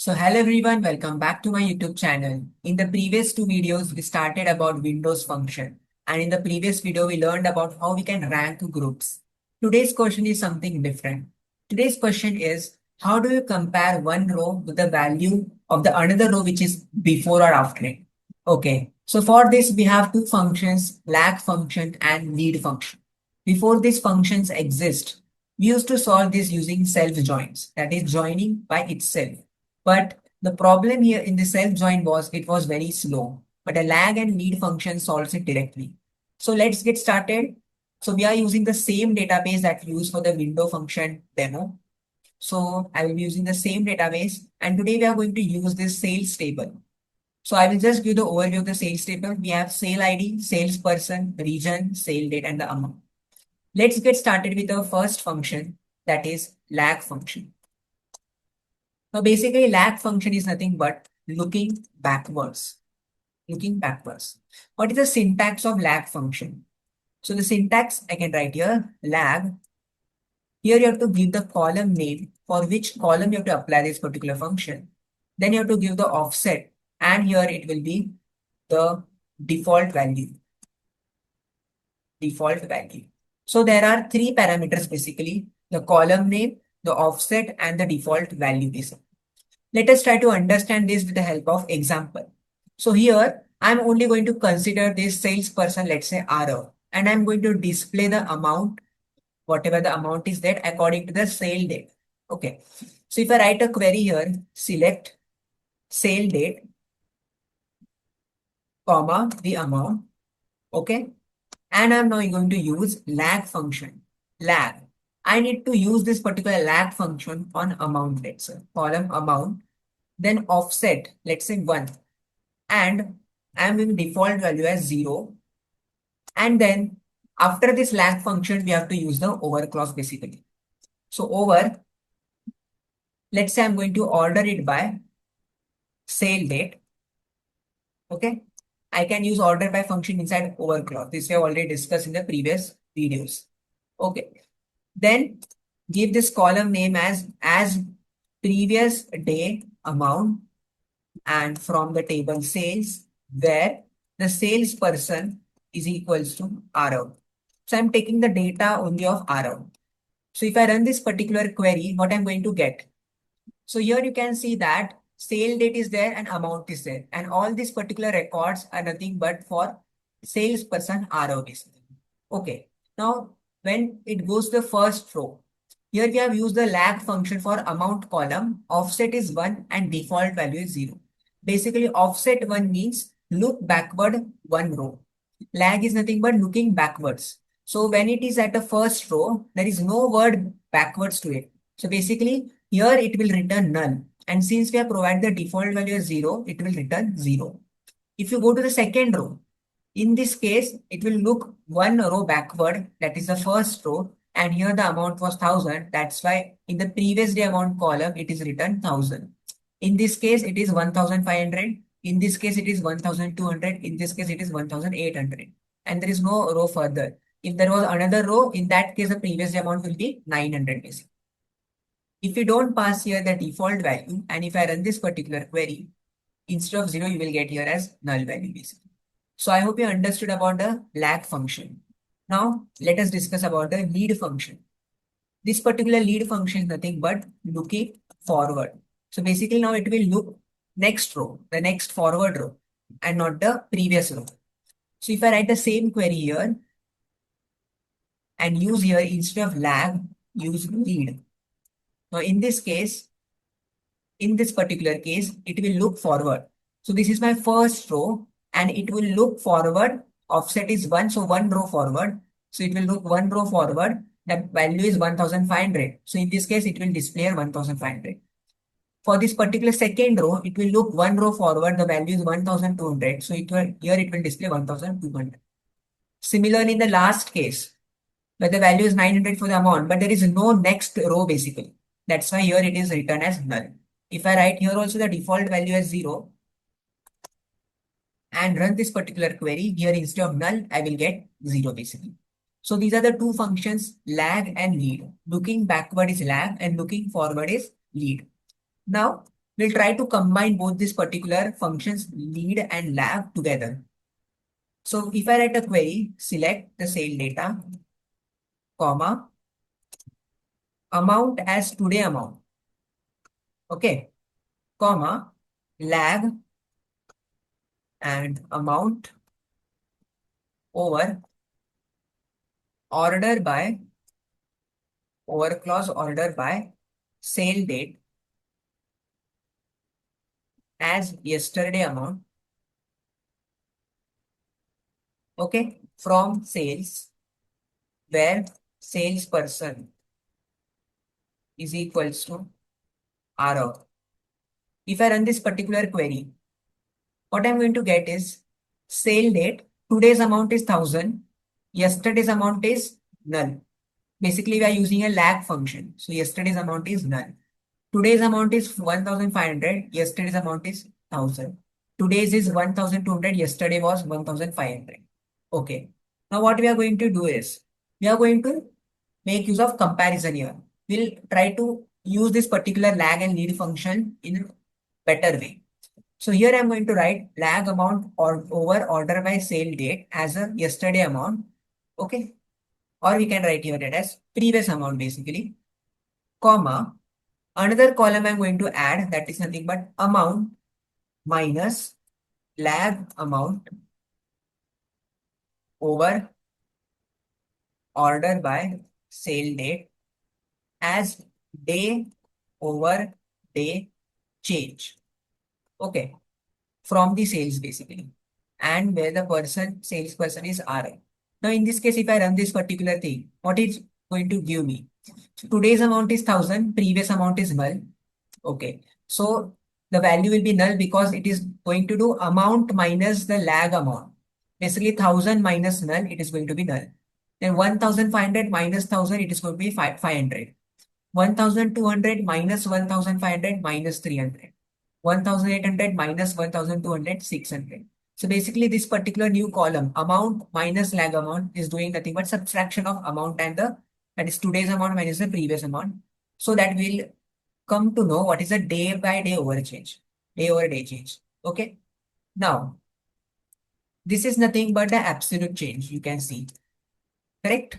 Hello everyone, welcome back to my YouTube channel. In the previous two videos, we started about Windows function. And in the previous video, we learned about how we can rank groups. Today's question is something different. Today's question is, how do you compare one row with the value of the another row which is before or after it? Okay, so for this, we have two functions, lag function and lead function. Before these functions exist, we used to solve this using self joins, that is joining by itself. But the problem here in the self join was it was very slow, but a lag and lead function solves it directly. So let's get started. So we are using the same database that we use for the window function demo. So I will be using the same database, and today we are going to use this sales table. So I will just give the overview of the sales table. We have sale ID, salesperson, region, sale date, and the amount. Let's get started with the first function, that is lag function. Now basically lag function is nothing but looking backwards. Looking backwards. What is the syntax of lag function? So the syntax I can write here, lag. Here you have to give the column name for which column you have to apply this particular function. Then you have to give the offset, and here it will be the default value. Default value. So there are three parameters basically, the column name, the offset, and the default value basically. Let us try to understand this with the help of example. So here I'm only going to consider this salesperson, let's say RO, and I'm going to display the amount, whatever the amount is that according to the sale date. Okay. So if I write a query here, select sale date, comma, the amount. Okay. And I'm now going to use lag function. Lag. I need to use this particular lag function on amount, let's say column amount, then offset, let's say 1, and I'm in default value as 0. And then after this lag function, we have to use the over clause basically. So over, let's say I'm going to order it by sale date. Okay. I can use order by function inside over clause. This we have already discussed in the previous videos. Okay. Then give this column name as previous day amount, and from the table sales, where the salesperson is equals to RO. So I'm taking the data only of RO. So if I run this particular query, what I'm going to get? So here you can see that sale date is there and amount is there. And all these particular records are nothing but for salesperson RO basically. Okay. Now when it goes to the first row, here we have used the lag function for amount column. Offset is 1 and default value is 0. Basically offset 1 means look backward one row. Lag is nothing but looking backwards. So when it is at the first row, there is no word backwards to it. So basically here it will return null. And since we have provided the default value as 0, it will return 0. If you go to the second row, in this case, it will look one row backward, that is the first row, and here the amount was 1000. That's why in the previous day amount column, it is written 1000. In this case, it is 1500. In this case, it is 1200. In this case, it is 1800. And there is no row further. If there was another row, in that case, the previous day amount will be 900 basically. If you don't pass here the default value, and if I run this particular query, instead of 0, you will get here as null value basically. So I hope you understood about the lag function. Now let us discuss about the lead function. This particular lead function is nothing but looking forward. So basically now it will look next row, the next forward row, and not the previous row. So if I write the same query here and use here instead of lag, use lead. Now in this case, in this particular case, it will look forward. So this is my first row and it will look forward. Offset is 1, so 1 row forward. So it will look 1 row forward. That value is 1500. So in this case, it will display 1500. For this particular second row, it will look 1 row forward. The value is 1200. So here it will display 1200. Similarly, in the last case, where the value is 900 for the amount, but there is no next row basically. That's why here it is written as null. If I write here also the default value as 0 and run this particular query, here instead of null, I will get 0 basically. So these are the two functions, lag and lead. Looking backward is lag and looking forward is lead. Now we'll try to combine both these particular functions lead and lag together. So if I write a query, select the sale data, comma, amount as today amount, okay, comma, lag and amount over order by, over clause order by sale date as yesterday amount, okay, from sales where salesperson is equals to RO. If I run this particular query, what I'm going to get is sale date, today's amount is 1000, yesterday's amount is null. Basically, we are using a lag function. So yesterday's amount is null. Today's amount is 1500, yesterday's amount is 1000. Today's is 1200, yesterday was 1500. Okay. Now what we are going to do is, we are going to make use of comparison here. We'll try to use this particular lag and lead function in a better way. So here I'm going to write lag amount or over order by sale date as a yesterday amount. Okay. Or we can write here it as previous amount basically, comma. Another column I'm going to add, that is nothing but amount minus lag amount over order by sale date as day over day change. Okay. From the sales basically. And where the salesperson is RI. Now in this case, if I run this particular thing, what it's going to give me? So today's amount is 1000, previous amount is null. Okay. So the value will be null because it is going to do amount minus the lag amount. Basically 1000 minus null, it is going to be null. Then 1500 minus 1000, it is going to be 500. 1200 minus 1500 minus 300. 1800 minus 1200, 600. So basically this particular new column, amount minus lag amount, is doing nothing but subtraction of amount and that is today's amount minus the previous amount. So that we'll come to know what is a day by day over change, day over day change. Okay. Now, this is nothing but the absolute change, you can see. Correct?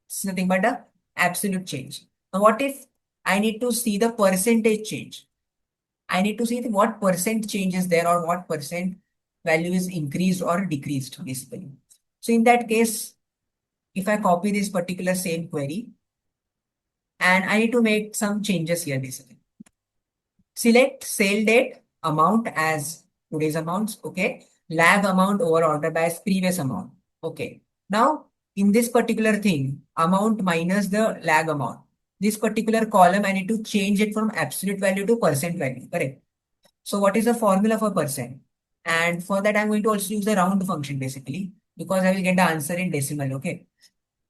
It's nothing but the absolute change. Now, what if I need to see the percentage change? I need to see what percent change is there or what percent value is increased or decreased basically. So in that case, if I copy this particular same query and I need to make some changes here basically. Select sale date amount as today's amounts. Okay. Lag amount over order by previous amount. Okay. Now in this particular thing, amount minus the lag amount. This particular column, I need to change it from absolute value to percent value. Correct. So what is the formula for percent? And for that, I'm going to also use the round function basically because I will get the answer in decimal. Okay.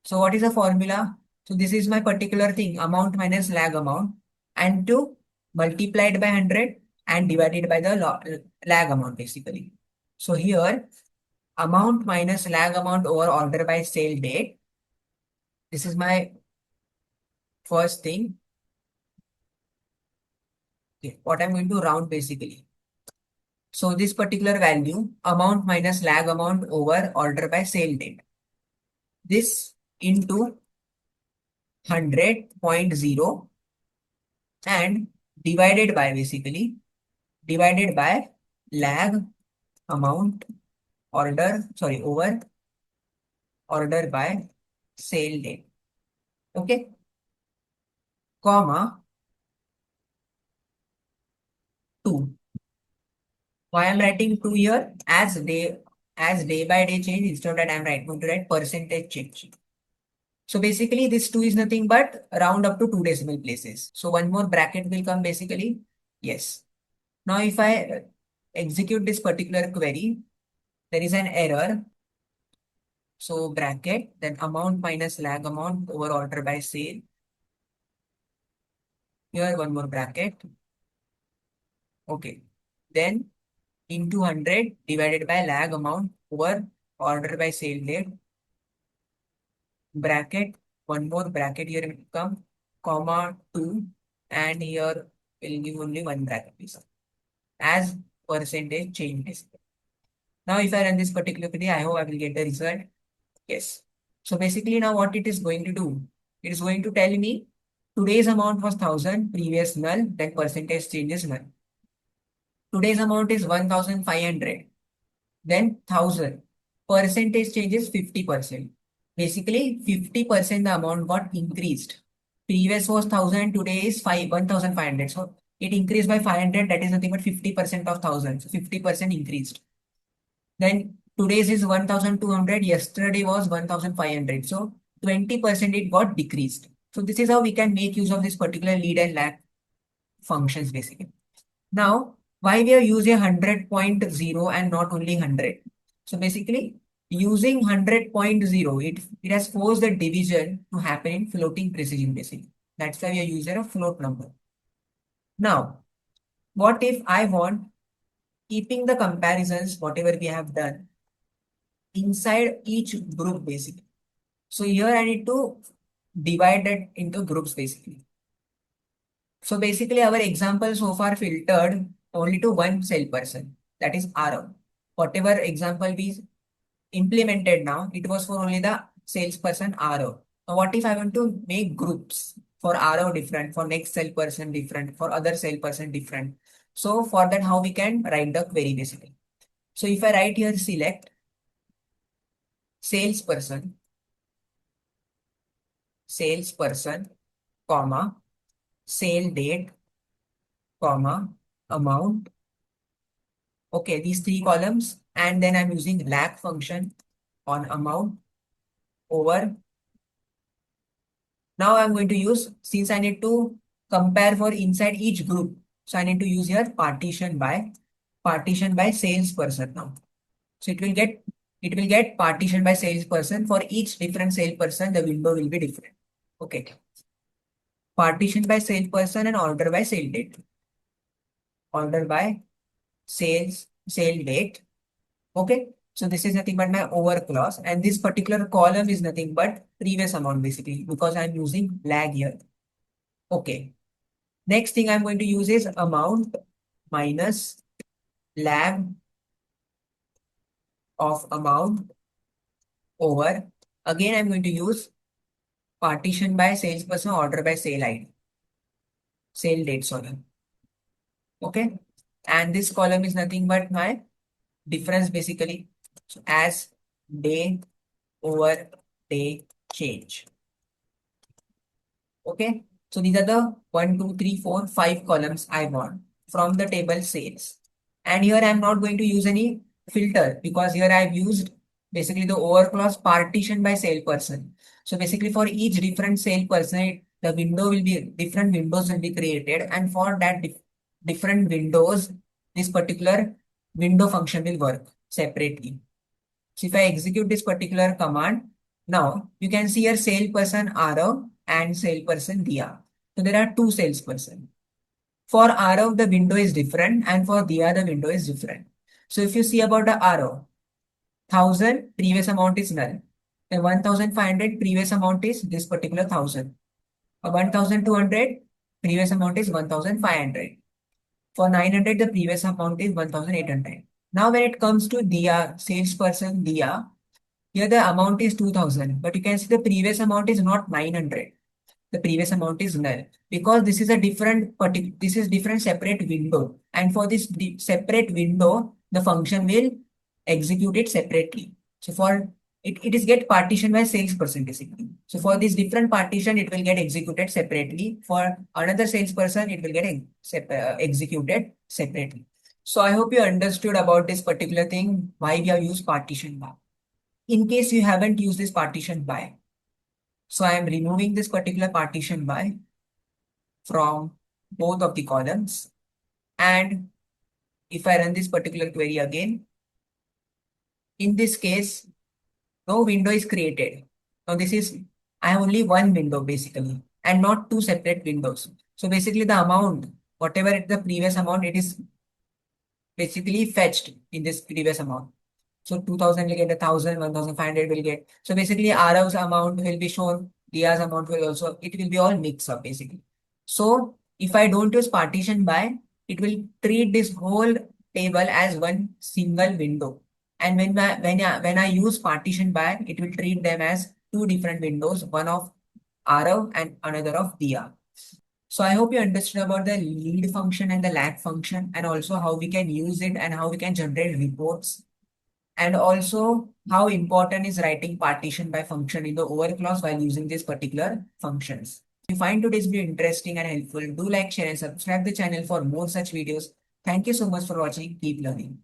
So what is the formula? So this is my particular thing, amount minus lag amount, and to multiplied by 100 and divided by the lag amount basically. So here, amount minus lag amount over order by sale date. This is my first thing. Okay, what I'm going to round basically. So this particular value, amount minus lag amount over order by sale date. This into 100.0 and divided by basically, divided by lag amount over order by sale date. Okay. Comma 2. Why I'm writing 2 here? As day by day change, instead of that I'm going to write percentage change. So basically this 2 is nothing but round up to 2 decimal places. So one more bracket will come basically. Yes. Now if I execute this particular query, there is an error. So bracket, then amount minus lag amount over order by sale. Here one more bracket. Okay. Then into 100 divided by lag amount over order by sale date. Bracket, one more bracket here will come, comma 2, and here will give only one bracket. as percentage changes. Now, if I run this particular query, I hope I will get the result. Yes. So basically now what it is going to do, it is going to tell me today's amount was 1000, previous null, then percentage changes null. Today's amount is 1500, then 1000. Percentage changes 50%. Basically 50% the amount got increased. Previous was 1000, today is 1500. So it increased by 500, that is nothing but 50% of 1000. So 50% increased. Then today's is 1200, yesterday was 1500. So 20% it got decreased. So this is how we can make use of this particular lead and lag functions basically. Now, why we are using 100.0 and not only 100? So basically, using 100.0, it has forced the division to happen in floating precision basically. That's why we are using a float number. Now, what if I want keeping the comparisons, whatever we have done, inside each group basically. So here I need to divide it into groups basically. So basically our example so far filtered only to one salesperson, that is RO. Whatever example we implemented now, it was for only the salesperson RO. Now what if I want to make groups for RO different, for next salesperson different, for other salesperson different. So for that how we can write the query basically. So if I write here select salesperson, comma, sale date, comma, amount. Okay, these three columns, and then I'm using lag function on amount over. Now I'm going to use, since I need to compare for inside each group, so I need to use here partition by salesperson now. So it will get partition by salesperson. For each different salesperson, the window will be different. Okay. Partition by salesperson and order by sale date. Order by sale date. Okay. So this is nothing but my over clause, and this particular column is nothing but previous amount basically because I'm using lag here. Okay. Next thing I'm going to use is amount minus lag of amount over. Again, I'm going to use partition by salesperson, order by sale ID, sale date, sorry. Okay. And this column is nothing but my difference basically. So as day over day change. Okay. So these are the 1, 2, 3, 4, 5 columns I want from the table sales. And here I'm not going to use any filter because here I've used basically the over clause partition by salesperson. So basically for each different salesperson, the window will be different windows will be created, and for that different windows, this particular window function will work separately. So if I execute this particular command, now you can see here salesperson Arav and salesperson Dia. So there are two salesperson. For Arav, the window is different, and for Dia, the window is different. So if you see about the Arav, 1000 previous amount is null. The 1500 previous amount is this particular 1000. 1200 previous amount is 1500. For 900, the previous amount is 1800. Now when it comes to Dia, salesperson Dia, here the amount is 2000, but you can see the previous amount is not 900. The previous amount is null because this is a different separate window, and for this separate window, the function will execute it separately. So for it is get partitioned by salesperson basically. So for this different partition, it will get executed separately. For another salesperson, it will get executed separately. So I hope you understood about this particular thing, why we have used partition by. In case you haven't used this partition by, so I am removing this particular partition by from both of the columns. And if I run this particular query again, in this case, no window is created. Now I have only one window basically and not two separate windows. So basically the amount, whatever the previous amount, it is basically fetched in this previous amount. So 2000 will get 1000, 1500 will get. So basically Arav's amount will be shown, Dia's amount will also, it will be all mixed up basically. So if I don't use partition by, it will treat this whole table as one single window. And when I use partition by, it will treat them as two different windows, one of Arav and another of Dia. So I hope you understood about the lead function and the lag function, and also how we can use it and how we can generate reports, and also how important is writing partition by function in the over clause while using these particular functions. If you find today's video interesting and helpful, do like, share, and subscribe the channel for more such videos. Thank you so much for watching. Keep learning.